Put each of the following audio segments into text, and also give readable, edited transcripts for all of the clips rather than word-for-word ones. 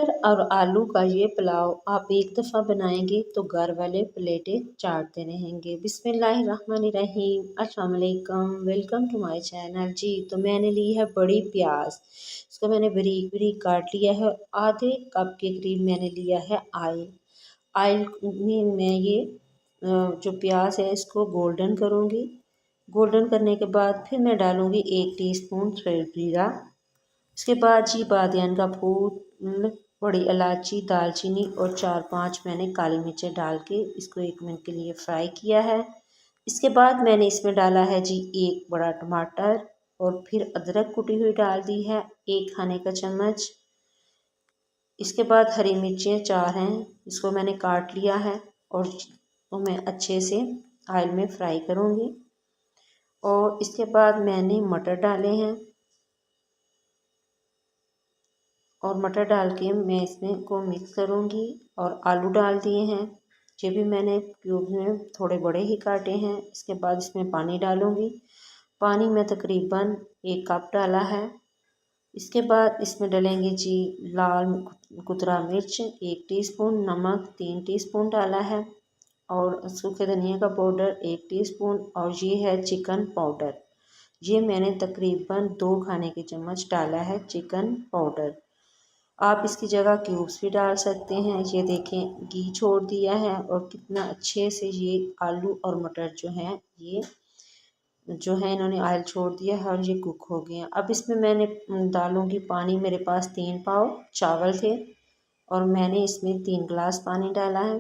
मटर और आलू का ये पुलाव आप एक दफ़ा बनाएंगे तो घर वाले प्लेटें चाटते रहेंगे। बिस्मिल्लाहिर्रहमानिर्रहीम, अस्सलाम वालेकुम, वेलकम टू माय चैनल। जी तो मैंने ली है बड़ी प्याज, इसको मैंने बारीक बारीक काट लिया है। आधे कप के करीब मैंने लिया है ऑयल। ऑयल में मैं ये जो प्याज है इसको गोल्डन करूँगी। गोल्डन करने के बाद फिर मैं डालूँगी 1 टीस्पून जीरा। इसके बाद जी बादियान का फूल, बड़ी इलायची, दालचीनी और 4-5 मैंने काली मिर्चें डाल के इसको 1 मिनट के लिए फ्राई किया है। इसके बाद मैंने इसमें डाला है जी 1 बड़ा टमाटर और फिर अदरक कुटी हुई डाल दी है 1 खाने का चम्मच। इसके बाद हरी मिर्चें 4 हैं, इसको मैंने काट लिया है और तो मैं अच्छे से ऑयल में फ्राई करूँगी। और इसके बाद मैंने मटर डाले हैं और मटर डाल के मैं इसमें को मिक्स करूँगी। और आलू डाल दिए हैं, ये भी मैंने क्यूब में थोड़े बड़े ही काटे हैं। इसके बाद इसमें पानी डालूँगी। पानी में तकरीबन 1 कप डाला है। इसके बाद इसमें डालेंगे जी लाल कुतरा मिर्च 1 टीस्पून, नमक 3 टीस्पून डाला है और सूखे धनिया का पाउडर 1 टीस्पून और ये है चिकन पाउडर। ये मैंने तकरीबन 2 खाने के चम्मच डाला है चिकन पाउडर। आप इसकी जगह क्यूब्स भी डाल सकते हैं। ये देखें घी छोड़ दिया है और कितना अच्छे से ये आलू और मटर जो हैं ये जो है इन्होंने ऑयल छोड़ दिया है और ये कुक हो गए हैं। अब इसमें मैंने डालूँगी पानी। मेरे पास 3 पाव चावल थे और मैंने इसमें 3 गिलास पानी डाला है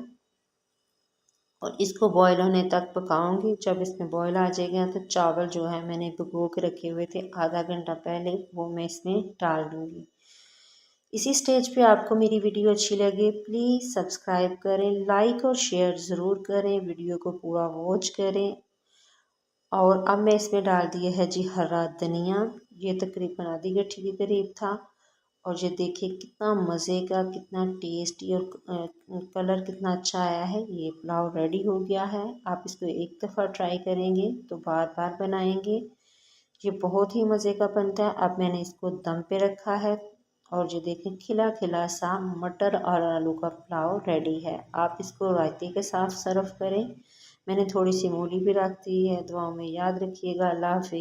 और इसको बॉयल होने तक पकाऊंगी। जब इसमें बॉयल आ जाएगा तो चावल जो है मैंने भिगो के रखे हुए थे आधा घंटा पहले, वो मैं इसमें डाल दूँगी। इसी स्टेज पे आपको मेरी वीडियो अच्छी लगे प्लीज़ सब्सक्राइब करें, लाइक और शेयर ज़रूर करें, वीडियो को पूरा वॉच करें। और अब मैं इसमें डाल दिया है जी हरा धनिया, ये तकरीबन आधी गठ्ठी के करीब था। और ये देखिए कितना मज़े का, कितना टेस्टी और कलर कितना अच्छा आया है। ये पुलाव रेडी हो गया है। आप इसको एक दफ़ा ट्राई करेंगे तो बार बार बनाएंगे। ये बहुत ही मज़े का बनता है। अब मैंने इसको दम पे रखा है और ये देखें खिला खिला सा मटर और आलू का पुलाव रेडी है। आप इसको रायते के साथ सर्व करें। मैंने थोड़ी सी मूली भी रख दी है। दुआओं में याद रखिएगा। अल्लाह हाफिज़।